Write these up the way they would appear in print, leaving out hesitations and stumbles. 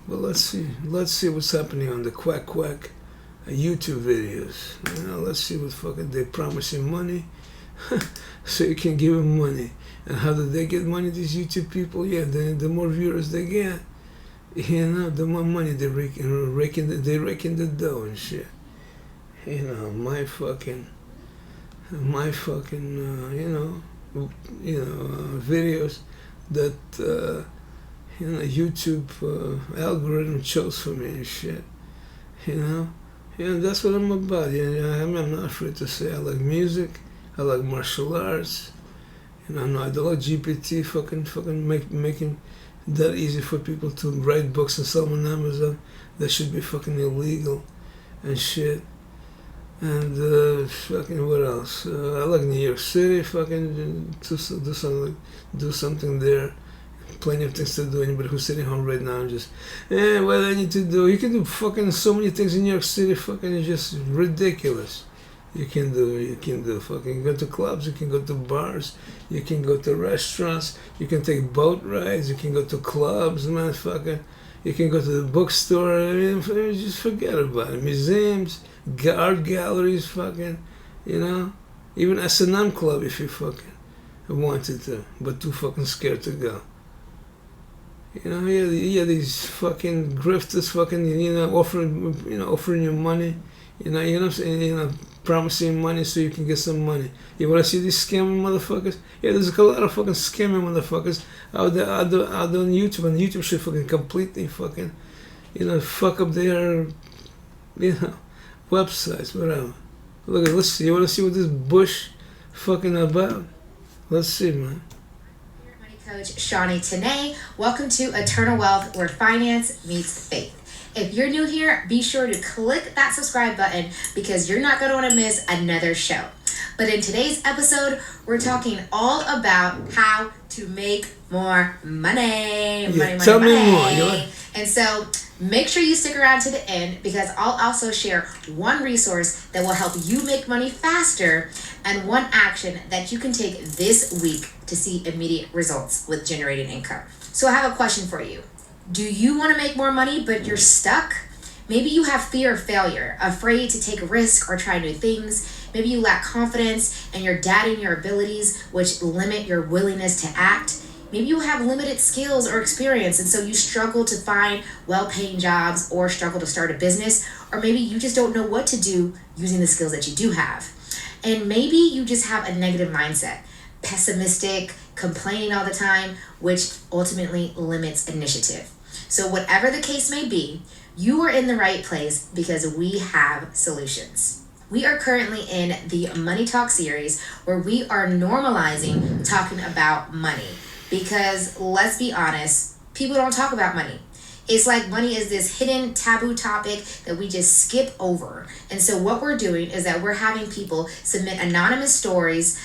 But let's see what's happening on the quack YouTube videos. Let's see what fucking they promise you money, so you can give them money. And how do they get money? These YouTube people, yeah, the more viewers they get, the more money they rake in the dough and shit. My fucking videos that YouTube algorithm chose for me and shit. That's what I'm about. I'm not afraid to say I like music, I like martial arts. I don't like GPT making that easy for people to write books and sell them on Amazon. That should be fucking illegal and shit. And fucking what else? I like New York City. Fucking do something there. Plenty of things to do. Anybody who's sitting home right now and just, what I need to do? You can do fucking so many things in New York City. Fucking it's just ridiculous. You can do fucking go to clubs. You can go to bars. You can go to restaurants. You can take boat rides. You can go to clubs, man. Fucking, you can go to the bookstore. I mean, just forget about it. Museums, art galleries, fucking, even S&M club if you fucking wanted to, but too fucking scared to go. These fucking grifters, fucking, offering you money, what I'm saying, promising money so you can get some money. You want to see these scamming motherfuckers? Yeah, there's a lot of fucking scamming motherfuckers out there on YouTube, and YouTube should fucking completely fucking, fuck up their, websites, whatever. Let's see. You want to see what this Bush fucking about? Let's see, man. Coach Shawnee Tanay. Welcome to Eternal Wealth, where finance meets faith. If you're new here, be sure to click that subscribe button because you're not going to want to miss another show. But in today's episode, we're talking all about how to make more money. Tell me more. And so make sure you stick around to the end because I'll also share one resource that will help you make money faster and one action that you can take this week to see immediate results with generating income. So I have a question for you. Do you want to make more money, but you're stuck? Maybe you have fear of failure, afraid to take a risk or try new things. Maybe you lack confidence and you're doubting your abilities, which limit your willingness to act. Maybe you have limited skills or experience, and so you struggle to find well-paying jobs or struggle to start a business, or maybe you just don't know what to do using the skills that you do have. And maybe you just have a negative mindset, pessimistic, complaining all the time, which ultimately limits initiative. So whatever the case may be, you are in the right place because we have solutions. We are currently in the Money Talk series where we are normalizing talking about money. Because let's be honest, people don't talk about money. It's like money is this hidden taboo topic that we just skip over. And so what we're doing is that we're having people submit anonymous stories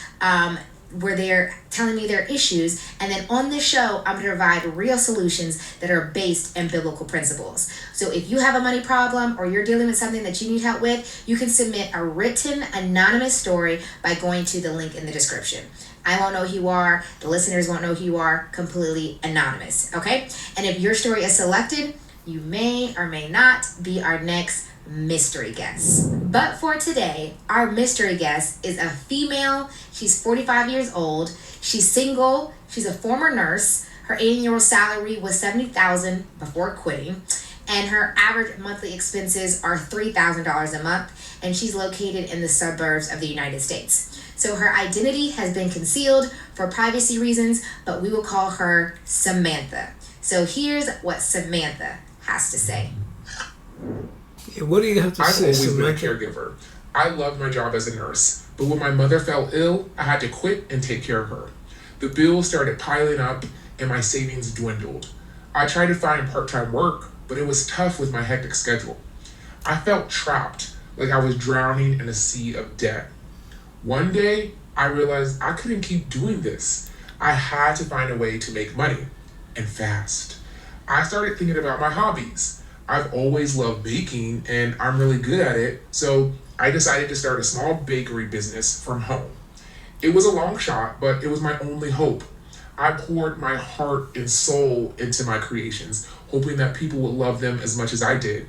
where they're telling me their issues. And then on this show, I'm going to provide real solutions that are based in biblical principles. So if you have a money problem or you're dealing with something that you need help with, you can submit a written anonymous story by going to the link in the description. I won't know who you are. The listeners won't know who you are. Completely anonymous. Okay? And if your story is selected, you may or may not be our next mystery guest. But for today, our mystery guest is a female. She's 45 years old. She's single. She's a former nurse. Her annual salary was $70,000 before quitting. And her average monthly expenses are $3,000 a month. And she's located in the suburbs of the United States. So her identity has been concealed for privacy reasons, but we will call her Samantha. So here's what Samantha has to say. Yeah, what do you have to say, I've always been a Samantha? caregiver. I loved my job as a nurse, but when my mother fell ill, I had to quit and take care of her. The bills started piling up and my savings dwindled. I tried to find part-time work, but it was tough with my hectic schedule. I felt trapped, like I was drowning in a sea of debt. One day, I realized I couldn't keep doing this. I had to find a way to make money, and fast. I started thinking about my hobbies. I've always loved baking, and I'm really good at it, so I decided to start a small bakery business from home. It was a long shot, but it was my only hope. I poured my heart and soul into my creations, hoping that people would love them as much as I did.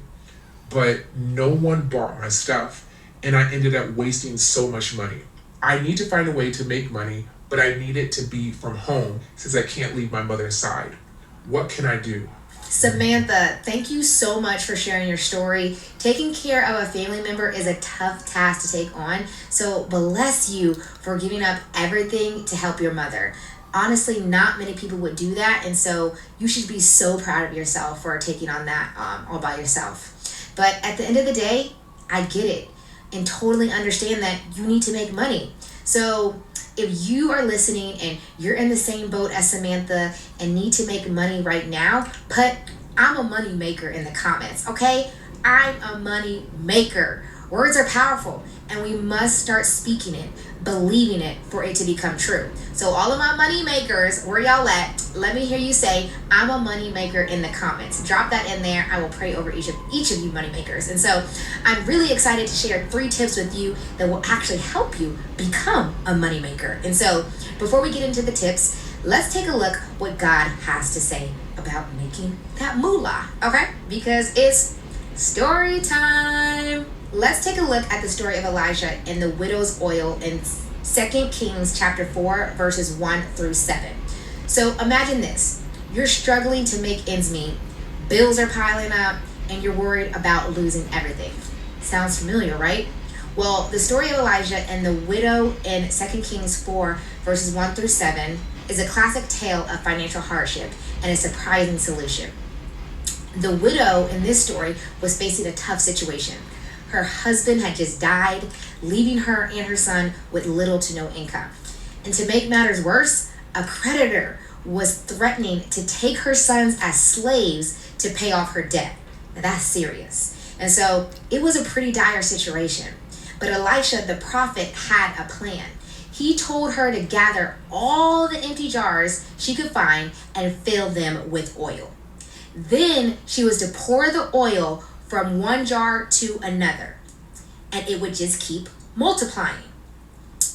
But no one bought my stuff, and I ended up wasting so much money. I need to find a way to make money, but I need it to be from home since I can't leave my mother's side. What can I do? Samantha, thank you so much for sharing your story. Taking care of a family member is a tough task to take on, so bless you for giving up everything to help your mother. Honestly, not many people would do that, and so you should be so proud of yourself for taking on that all by yourself. But at the end of the day, I get it and totally understand that you need to make money. So if you are listening and you're in the same boat as Samantha and need to make money right now, put "I'm a money maker" in the comments, okay? I'm a money maker. Words are powerful, and we must start speaking it, believing it for it to become true. So all of my money makers, where y'all at? Let me hear you say "I'm a money maker" in the comments. Drop that in there. I will pray over each of you money makers. And so I'm really excited to share 3 tips with you that will actually help you become a money maker. And so before we get into the tips, let's take a look what God has to say about making that moolah, okay? Because it's story time. Let's take a look at the story of Elijah and the widow's oil in 2 Kings chapter 4, verses 1 through 7. So imagine this. You're struggling to make ends meet. Bills are piling up, and you're worried about losing everything. Sounds familiar, right? Well, the story of Elijah and the widow in 2 Kings 4, verses 1 through 7 is a classic tale of financial hardship and a surprising solution. The widow in this story was facing a tough situation. Her husband had just died, leaving her and her son with little to no income. And to make matters worse, a creditor was threatening to take her sons as slaves to pay off her debt. Now that's serious. And so it was a pretty dire situation. But Elisha, the prophet, had a plan. He told her to gather all the empty jars she could find and fill them with oil. Then she was to pour the oil from one jar to another, and it would just keep multiplying.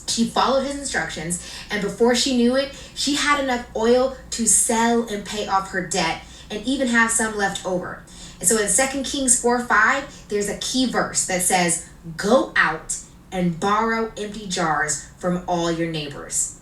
She followed his instructions, and before she knew it, she had enough oil to sell and pay off her debt and even have some left over. And so in 2 Kings 4:5, there's a key verse that says, "Go out and borrow empty jars from all your neighbors."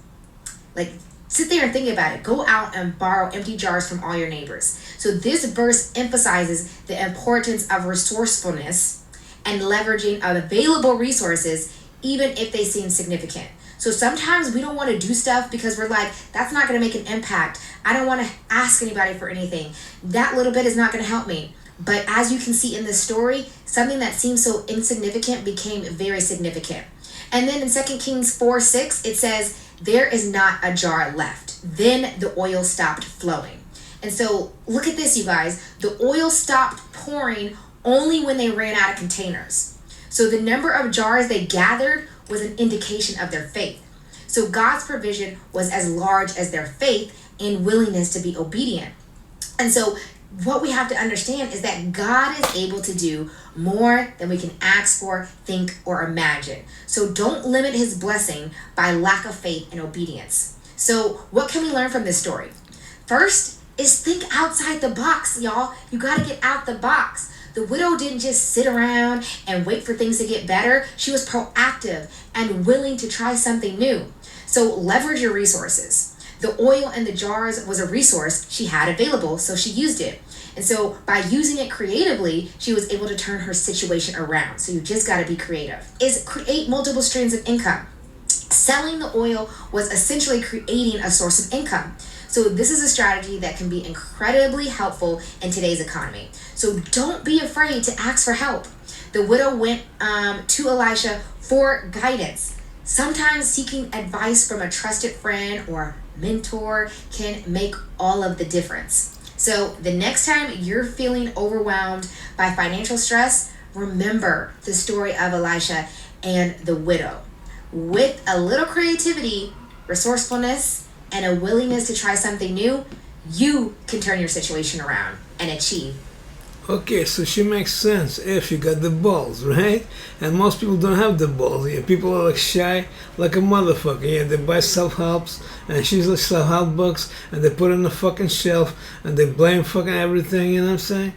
Like, sit there and think about it. Go out and borrow empty jars from all your neighbors. So this verse emphasizes the importance of resourcefulness and leveraging of available resources, even if they seem significant. So sometimes we don't want to do stuff because we're like, that's not going to make an impact. I don't want to ask anybody for anything. That little bit is not going to help me. But as you can see in this story, something that seems so insignificant became very significant. And then in 2 Kings 4:6, it says, "There is not a jar left." Then the oil stopped flowing. And so look at this, you guys. The oil stopped pouring only when they ran out of containers. So the number of jars they gathered was an indication of their faith. So God's provision was as large as their faith and willingness to be obedient. And so what we have to understand is that God is able to do more than we can ask for, think, or imagine. So don't limit his blessing by lack of faith and obedience. So what can we learn from this story? First is think outside the box, y'all. You got to get out the box. The widow didn't just sit around and wait for things to get better. She was proactive and willing to try something new. So leverage your resources. The oil in the jars was a resource she had available, so she used it. And so by using it creatively, she was able to turn her situation around. So you just got to be creative. Is create multiple streams of income. Selling the oil was essentially creating a source of income. So this is a strategy that can be incredibly helpful in today's economy. So don't be afraid to ask for help. The widow went to Elisha for guidance. Sometimes seeking advice from a trusted friend or mentor can make all of the difference. So the next time you're feeling overwhelmed by financial stress, remember the story of Elisha and the widow. With a little creativity, resourcefulness, and a willingness to try something new, you can turn your situation around and achieve Okay, so she makes sense if you got the balls, right? And most people don't have the balls. Yeah, people are like shy, like a motherfucker. Yeah, they buy self-helps, and she's like self-help books, and they put it on the fucking shelf, and they blame fucking everything. You know what I'm saying?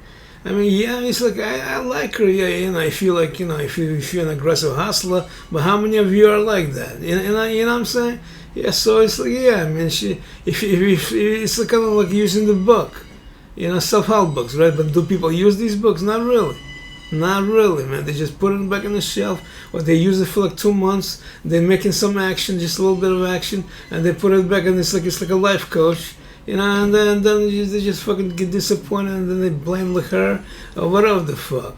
I mean, yeah, it's like I like her. Yeah, you know, I feel like if you're an aggressive hustler, but how many of you are like that? You know what I'm saying? Yeah, so it's like yeah, I mean, if it's like kind of like using the book. Self-help books, right? But do people use these books? Not really. Not really, man. They just put it back on the shelf, or they use it for like 2 months. They're making some action, just a little bit of action, and they put it back, and it's like a life coach, and then they just fucking get disappointed, and then they blame like her or whatever the fuck.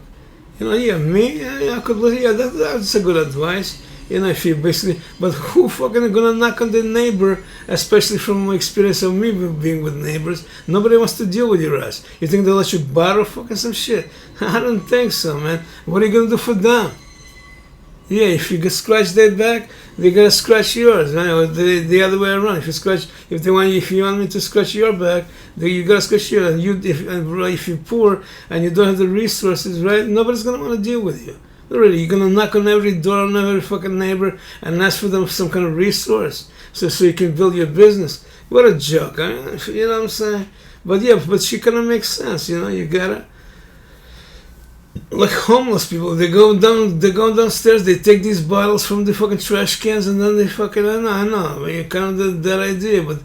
Yeah, me, yeah, I could, yeah, that's a good advice. If you basically, but who fucking gonna knock on the neighbor, especially from my experience of me being with neighbors? Nobody wants to deal with your ass. You think they'll let you borrow fucking some shit? I don't think so, man. What are you gonna do for them? Yeah, if you scratch their back, they're gonna scratch yours, right? Or the other way around. If you want me to scratch your back, then you gotta scratch yours. And if you're poor and you don't have the resources, right? Nobody's gonna want to deal with you. Really, you're gonna knock on every door on every fucking neighbor and ask for them some kind of resource so you can build your business. What a joke, you know what I'm saying? But yeah, but she kind of makes sense, you gotta, like homeless people, they go downstairs, they take these bottles from the fucking trash cans, and then they fucking, I know, I mean, kind of that idea, but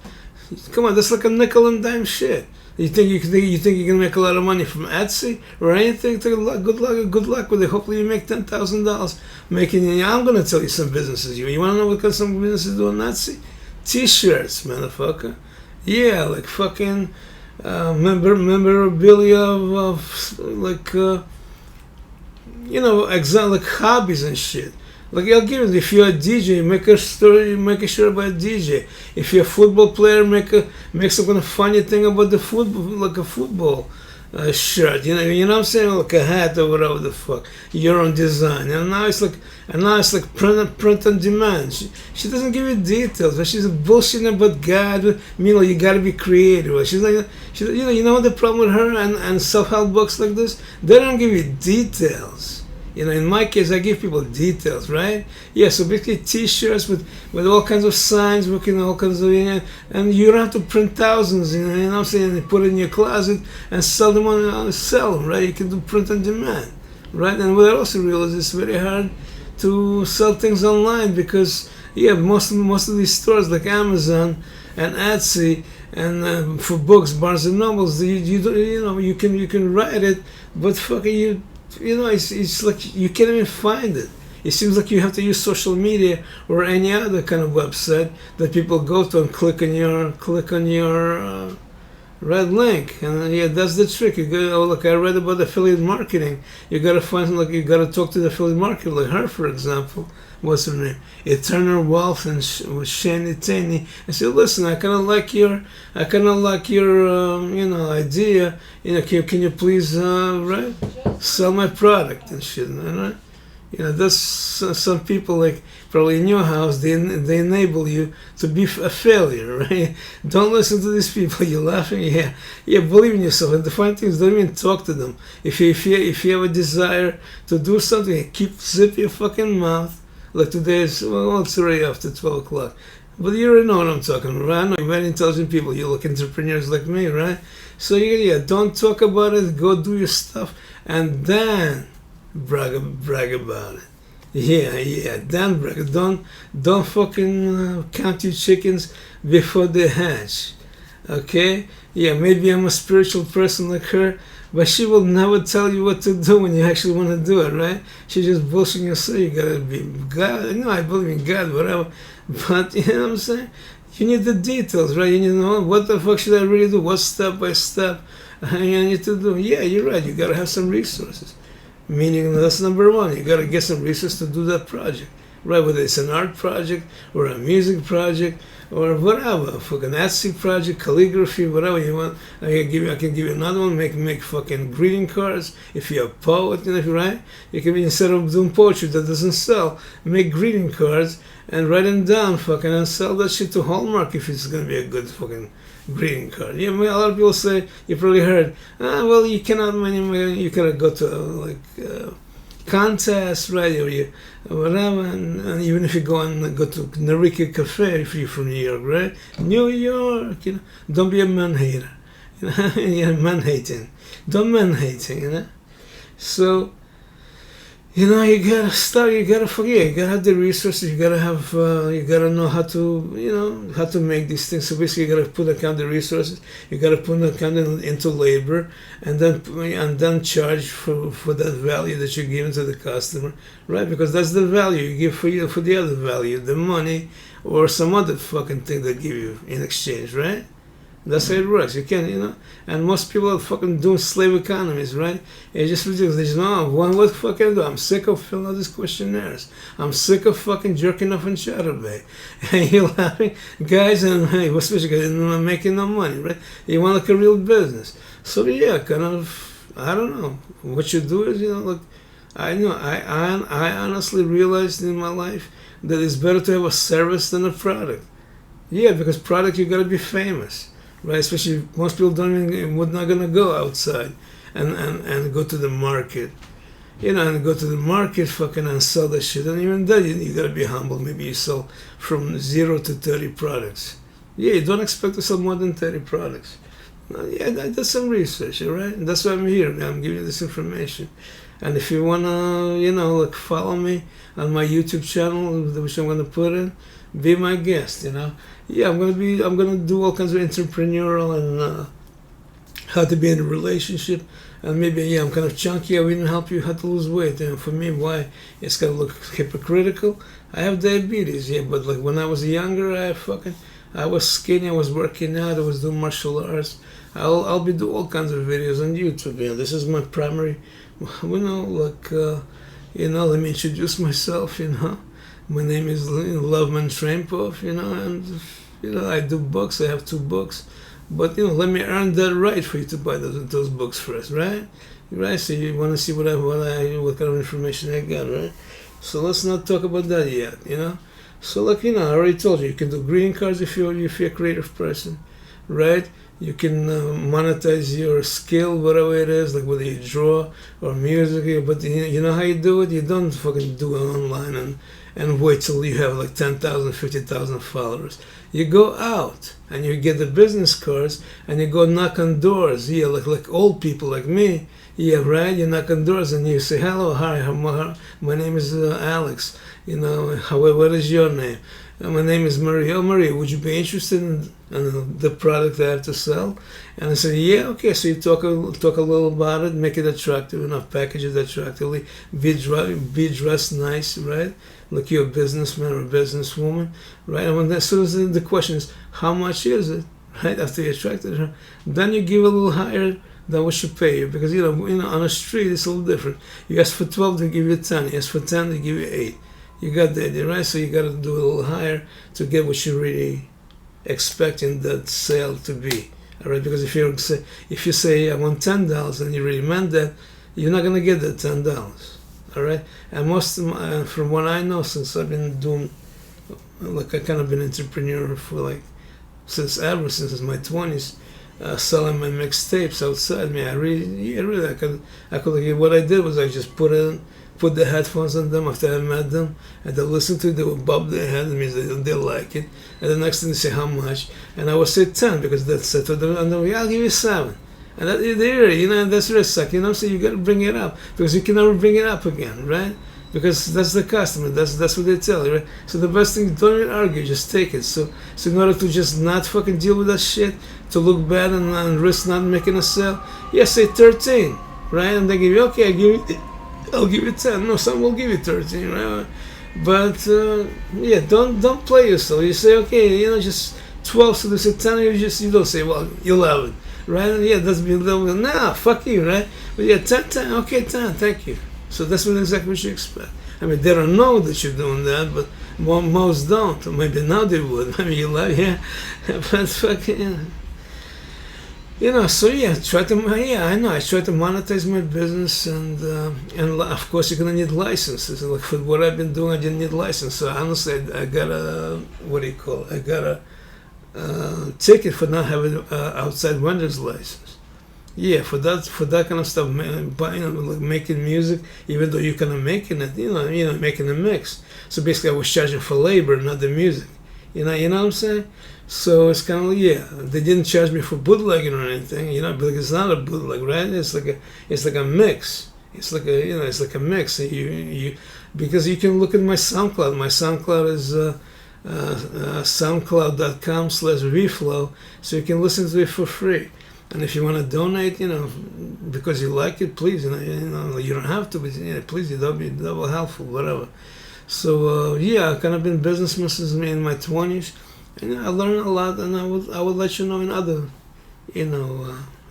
come on, that's like a nickel and dime shit. You think you're gonna make a lot of money from Etsy or anything? Good luck with it. Hopefully you make $10,000 making. I'm gonna tell you some businesses. You wanna know what some businesses do on Etsy? T-shirts, motherfucker. Yeah, like fucking memorabilia of like like hobbies and shit. Like I'll give it. If you're a DJ, make a story, make a shirt about a DJ. If you're a football player, make some kind of funny thing about the football, like a football shirt. You know what I'm saying? Like a hat or whatever the fuck. Your own design. And now it's like print on demand. She doesn't give you details, but she's bullshitting about God. You gotta be creative. She's like, you know what the problem with her and self-help books like this? They don't give you details. In my case, I give people details, right? Yeah, so basically T-shirts with all kinds of signs, working all kinds of, and you don't have to print thousands, you know what I'm saying? And put it in your closet and sell them right? You can do print on demand, right? And what I also realize it's very hard to sell things online because, yeah, most of these stores like Amazon and Etsy and for books, Barnes and Nobles, you can write it, but fucking it's like you can't even find it. It seems like you have to use social media or any other kind of website that people go to and click on your red link, and yeah, that's the trick. You go, like I read about affiliate marketing. You gotta you gotta talk to the affiliate marketer, like her, for example. What's her name? Eternal Wealth and Shani Taney. I said, listen, I kind of like your idea. Can you please right sell my product and shit, right? That's some people like probably in your house. They enable you to be a failure, right? Don't listen to these people. You're laughing, yeah. Believe in yourself. And the funny thing is, don't even talk to them. If you have a desire to do something, zip your fucking mouth. Like today it's already after 12 o'clock. But you already know what I'm talking about, right? I know you're very intelligent people. You look entrepreneurs like me, right? So don't talk about it. Go do your stuff, and then brag about it. Then brag. Don't fucking count your chickens before they hatch. Okay? Yeah, maybe I'm a spiritual person like her, but she will never tell you what to do when you actually want to do it, right? She's just bullshitting you, so you gotta be God. I believe in God, whatever. But you know what I'm saying? You need the details, right? You need to know what the fuck should I really do? What step by step I need to do? Yeah, you're right. You gotta have some resources. Meaning that's number one. You gotta get some resources to do that project, right? Whether it's an art project or a music project or whatever, fucking Etsy project, calligraphy, whatever you want. I can give you another one. Make fucking greeting cards. If you're a poet, right? You can, instead of doing poetry that doesn't sell, make greeting cards and write them down, fucking, and sell that shit to Hallmark if it's gonna be a good fucking greeting card. Yeah, I mean, a lot of people say, you probably heard, well, you cannot, you cannot go to contests, right, or you whatever, and even if you go to Narika Cafe, if you're from New York, right, New York, don't be a man hater, man hating, don't man hating, So, you gotta start. You gotta forget. You gotta have the resources. You gotta have. You gotta know how to. How to make these things. So basically, you gotta put account the resources. You gotta put account into labor, and then charge for that value that you're giving to the customer, right? Because that's the value you give for the other value, the money or some other fucking thing they give you in exchange, right? That's how it works. You can, and most people are fucking doing slave economies, right? It's just ridiculous. They just, what fucking do? I'm sick of filling out these questionnaires. I'm sick of fucking jerking off on Chatterbait. And you're laughing, guys, and hey, especially guys, making no money, right? You want like a real business. So yeah, kind of, I don't know. What you do is, I honestly realized in my life that it's better to have a service than a product. Yeah, because product, you gotta be famous. Right, especially most people would not gonna go outside and go to the market, and go to the market fucking and sell the shit. And even then, you gotta be humble. Maybe you sell from 0 to 30 products. Yeah, you don't expect to sell more than 30 products. Yeah, that's some research, all right? And that's why I'm here. I'm giving you this information. And if you wanna, follow me on my YouTube channel, which I'm gonna put in, be my guest, Yeah, I'm gonna do all kinds of entrepreneurial and how to be in a relationship, and maybe I'm kind of chunky. I will help you how to lose weight. For me, why it's gonna look hypocritical. I have diabetes, but like when I was younger, I was skinny. I was working out. I was doing martial arts. I'll be doing all kinds of videos on YouTube. This is my primary. Let me introduce myself. My name is Lev Mentrainpov, and I do books. I have 2 books, but let me earn that right for you to buy those books first, right? Right. So you want to see what kind of information I got, right? So let's not talk about that yet, So I already told you can do greeting cards if you're a creative person, right? You can monetize your skill, whatever it is, like whether you draw or music. But you know how you do it? You don't fucking do it online and wait till you have like 10,000, 50,000 followers. You go out and you get the business cards and you go knock on doors. Yeah, like old people like me. Yeah, right? You knock on doors and you say, hello, hi, my name is Alex. What is your name? My name is Marie. Oh, Marie, would you be interested in the product I have to sell? And I said, yeah, okay. So you talk a little about it, make it attractive enough, package it attractively, be dressed nice, right? Like you're a businessman or a businesswoman, right? And as soon as the question is, how much is it, right? After you attracted her, then you give a little higher than what she pay you, because on the street it's a little different. You ask for 12, they give you 10. You ask for 10, they give you 8. You got the idea, right? So you got to do a little higher to get what you really expecting that sale to be, all right? Because if you say I want $10 and you really meant that, you're not gonna get that $10, all right? And from what I know, since I've been doing, like I kind of been an entrepreneur for since my 20s, selling my mixtapes outside. I could what I did was I just put the headphones on them after I met them, and they listen to it, they would bob their head, it means they like it, and the next thing they say how much, and I would say 10 because that's it, and then I'll give you 7, and that's risk, so you got to bring it up, because you can never bring it up again, right? Because that's the customer, that's what they tell you, right? So the best thing, don't even argue, just take it. So in order to just not fucking deal with that shit, to look bad and risk not making a sale, say 13, right? And they give you, okay, I'll give you 10. No, some will give you 13, right? But don't play yourself. You say, okay, just 12, so they say 10, you don't say, well, 11, right? And that's being level. Nah, fuck you, right? But 10, okay, 10, thank you. So that's exactly what you expect. I mean, they don't know that you're doing that, but most don't. Or maybe now they would. I mean, you lie, but fucking, So I try to monetize my business, and of course you're gonna need licenses. Like for what I've been doing, I didn't need license. So honestly, I got a ticket for not having outside vendor's license. Yeah, for that kind of stuff, like making music, even though you're kind of making it, making a mix. So basically, I was charging for labor, not the music. You know what I'm saying? So it's kind of like, yeah, they didn't charge me for bootlegging or anything, because it's not a bootleg, right? It's like a mix. It's like a mix. Because you can look at my SoundCloud. My SoundCloud is soundcloud.com/vflow, so you can listen to it for free. And if you want to donate, because you like it, please, you don't have to, but please, that'll be double helpful, whatever. So I've kind of been businessman since in my 20s, and I learned a lot, and I would let you know in other,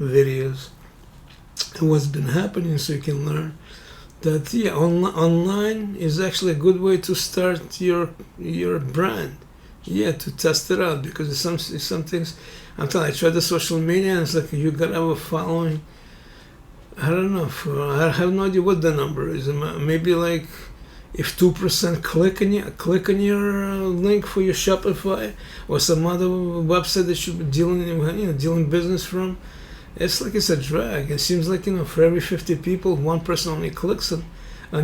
videos what's been happening, so you can learn that online is actually a good way to start your brand. To test it out, because it's some things. I'm telling you, I tried the social media, and it's like you gotta have a following. I don't know. I have no idea what the number is. Maybe like if 2% click on your link for your Shopify or some other website that you're dealing business from. It's like it's a drag. It seems like for every 50 people, one person only clicks on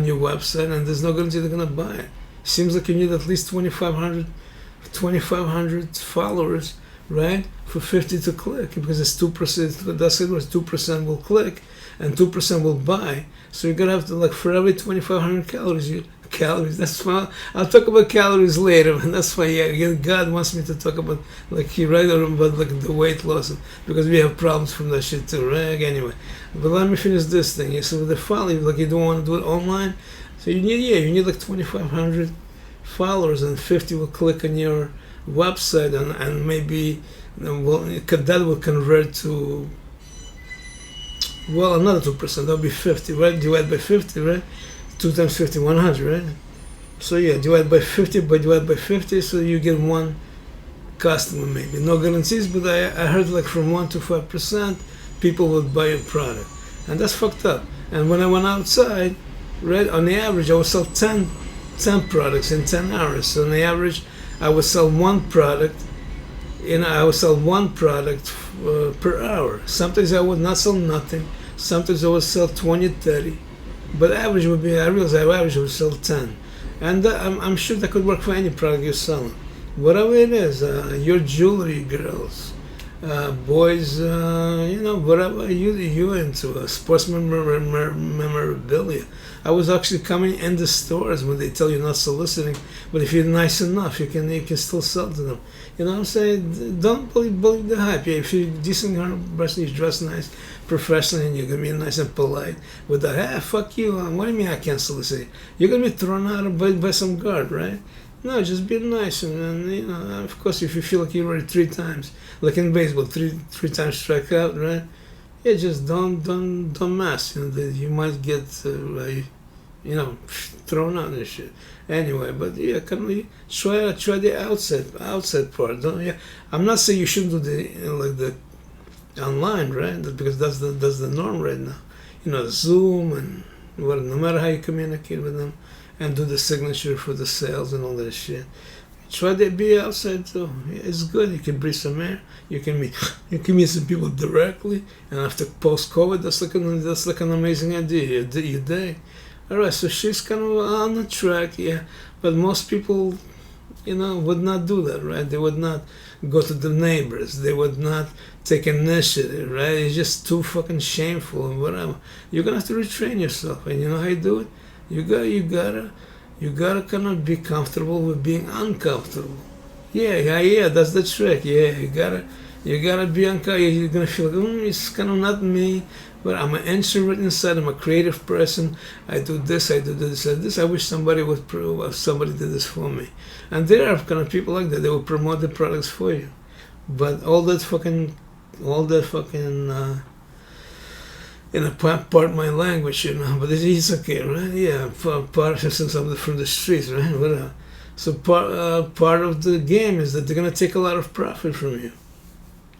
your website, and there's no guarantee they're gonna buy it. Seems like you need at least 2,500 followers, right, for 50 to click, because it's 2%. That's it. Was 2% will click, and 2% will buy. So you're gonna have to, like, for every 2,500 calories. That's why I'll talk about calories later, and that's why God wants me to talk about about the weight loss, because we have problems from that shit too, right? Anyway, but let me finish this thing. So with the following, like, you don't want to do it online, so you need like 2,500 followers, and 50 will click on your website, and maybe that will convert to another 2%. That'll be 50, right? Divide by 50, right? 2 times 50, 100, right? So divide by 50, so you get one customer, maybe. No guarantees, but I heard like from 1 to 5% people would buy your product, and that's fucked up. And when I went outside, right, on the average I would sell 10 products in 10 hours. So on the average I would sell one product per hour. Sometimes I would not sell nothing. Sometimes I would sell 20, 30. But average would be, I realize average would sell 10. And I'm sure that could work for any product you're selling. Whatever it is, your jewelry, girls, boys, whatever you into, sports memorabilia. I was actually coming in the stores when they tell you not soliciting, but if you're nice enough, you can still sell to them. You know what I'm saying? Don't believe the hype. If you're decent person, you dress nice, professionally, and you're gonna be nice and polite. With the fuck you. What do you mean I can't solicit? You're gonna be thrown out by some guard, right? No, just be nice, and of course, if you feel like you're already 3 times, like in baseball, three times strike out, right? Yeah, just don't mess. You might get thrown out and shit. Anyway, but can we try the outside part? I'm not saying you shouldn't do the online, right? Because that's the norm right now. Zoom and no matter how you communicate with them, and do the signature for the sales and all that shit. Try to be outside too. It's good. You can breathe some air. You can meet some people directly. And after post-COVID, that's like an amazing idea. Your day. All right. So she's kind of on the track, But most people, would not do that, right? They would not go to the neighbors. They would not take initiative, right? It's just too fucking shameful and whatever. You're gonna have to retrain yourself, and you know how you do it. You gotta kind of be comfortable with being uncomfortable. Yeah. That's the trick. You gotta be uncomfortable. You're gonna feel like, it's kind of not me, but I'm an introvert inside. I'm a creative person. I do this. I wish somebody did this for me. And there are kind of people like that. They will promote the products for you. But all that fucking. Part my language, but it's okay, right? Part something from the streets, right? Whatever. So part of the game is that they're gonna take a lot of profit from you.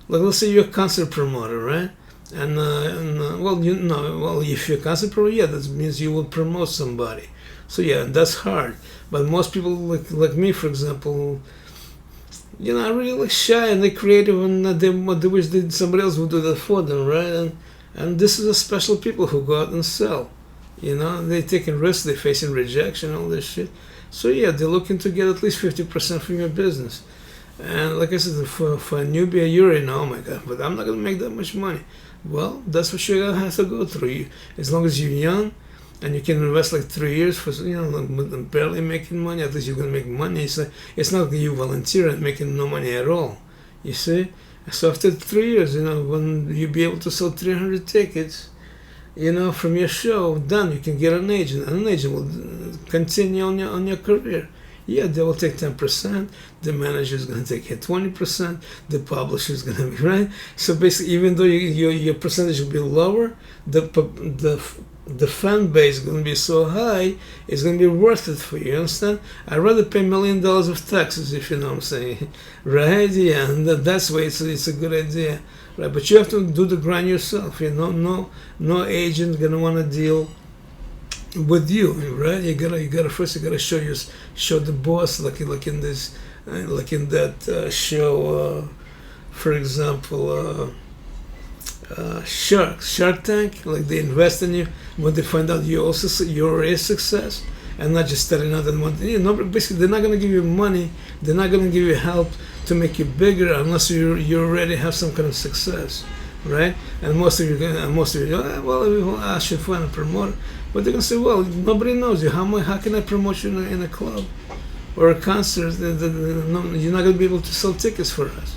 Like, let's say you're a concert promoter, right? And if you're a concert promoter, that means you will promote somebody. So that's hard. But most people like me, for example, are really like shy and they're creative, and they wish somebody else would do that for them, right? And this is a special people who go out and sell. They're taking risks, they're facing rejection, all this shit. So yeah, they're looking to get at least 50% from your business. And like I said, for a newbie, you already know, oh my God, but I'm not gonna make that much money. Well, that's what you're gonna have to go through. As long as you're young, and you can invest like 3 years for barely making money. At least you're gonna make money. It's not like you volunteer and making no money at all. You see. So after 3 years, when you be able to sell 300 tickets, from your show, then you can get an agent. And an agent will continue on your career. Yeah, they will take 10%. The manager is going to take 20%. The publisher is going to be right. So basically, even though your percentage will be lower, the fan base is going to be so high, it's going to be worth it for you. You understand? I'd rather pay $1 million of taxes, if you know what I'm saying, right? Yeah, and that's why it's a good idea, right? But you have to do the grind yourself. No agent gonna want to deal with you, right? You gotta first show the boss, like in this, like in that show, for example. Shark Tank, like they invest in you when they find out you're a success, and not just telling out that basically they're not going to give you money, they're not going to give you help to make you bigger unless you already have some kind of success, right? And most of you well, I should find a promoter, but they're going to say, well, nobody knows you. How can I promote you in a club or a concert? You're not going to be able to sell tickets for us.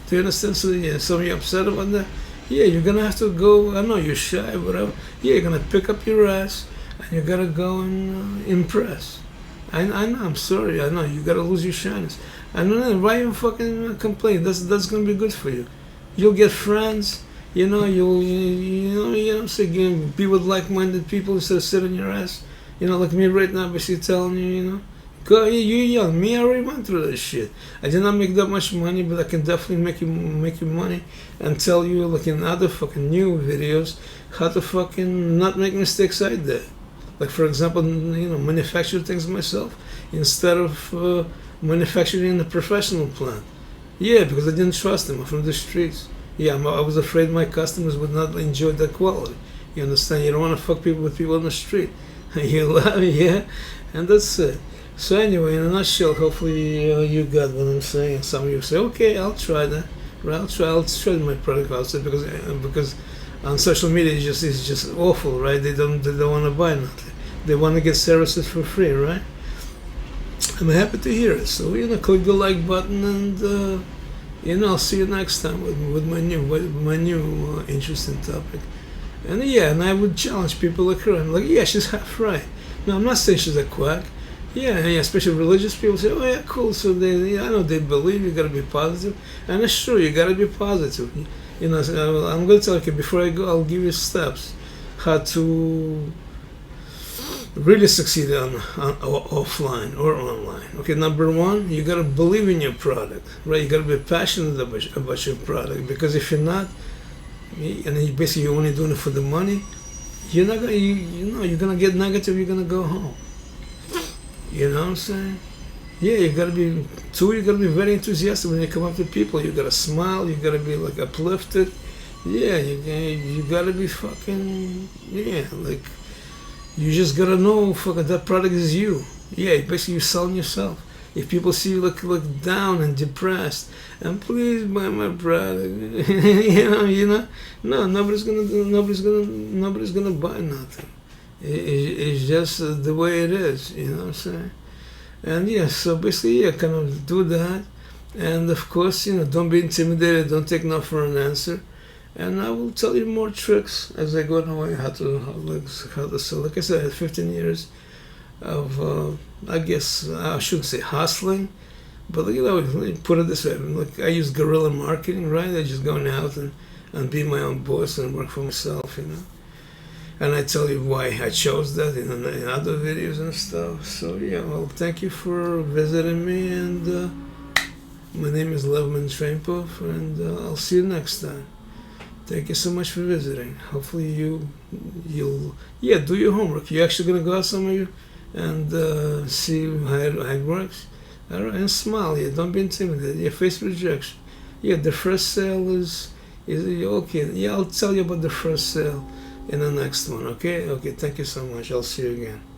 Do you understand? So yeah, so you're upset about that. Yeah, you're gonna have to go. I know you're shy, whatever. Yeah, you're gonna pick up your ass and you gotta go and impress. I know. I'm sorry. I know you gotta lose your shyness. I know. Why even fucking complain? That's gonna be good for you. You'll get friends. You'll be with like-minded people instead of sitting your ass. Like me right now, basically telling you, go, you're young. Me, I already went through this shit. I did not make that much money, but I can definitely make you money and tell you, like in other fucking new videos, how to fucking not make mistakes I did. Like for example, manufacture things myself instead of manufacturing in a professional plant. Yeah, because I didn't trust them from the streets. Yeah, I was afraid my customers would not enjoy that quality. You understand? You don't want to fuck people with people on the street. You love me, yeah, and that's it. So anyway, in a nutshell, hopefully you got what I'm saying. And some of you say, okay, I'll try that. Right, I'll try my product outside because on social media it's just awful, right? They don't want to buy nothing. They want to get services for free, right? I'm happy to hear it. So click the like button and I'll see you next time with my new interesting topic. And yeah, and I would challenge people like her. I'm like, yeah, she's half right. No, I'm not saying she's a quack. Yeah, especially religious people say, oh yeah, cool. So I know they believe you gotta be positive, and it's true, you gotta be positive. So I'm gonna tell you, before I go, I'll give you steps how to really succeed on offline or online. Okay, number one, you gotta believe in your product, right? You gotta be passionate about your product, because if you're not, and basically you're only doing it for the money, you're not gonna, you're gonna get negative. You're gonna go home. You know what I'm saying? Yeah, you gotta be very enthusiastic when you come up to people. You gotta smile, you gotta be like uplifted. Yeah, you gotta be fucking, like, you just gotta know fucking that product is you. Yeah, basically you're selling yourself. If people see you look down and depressed, and please buy my product, no, nobody's gonna buy nothing. It's just the way it is, you know what I'm saying? And yeah, so basically, kind of do that. And of course, don't be intimidated, don't take no for an answer. And I will tell you more tricks as I go on how to sell. Like I said, I had 15 years of, I guess, I shouldn't say hustling, but put it this way, like I use guerrilla marketing, right? I just going out and be my own boss and work for myself, And I tell you why I chose that in other videos and stuff. So yeah, well, thank you for visiting me, and my name is Lev Mentrainpov, and I'll see you next time. Thank you so much for visiting. Hopefully you'll do your homework. You're actually gonna go out, some of you, and see how it works. All right, and smile. Yeah, don't be intimidated. Yeah, face rejection. Yeah, the first sale is okay. Yeah, I'll tell you about the first sale in the next one. Okay. Okay. Thank you so much. I'll see you again.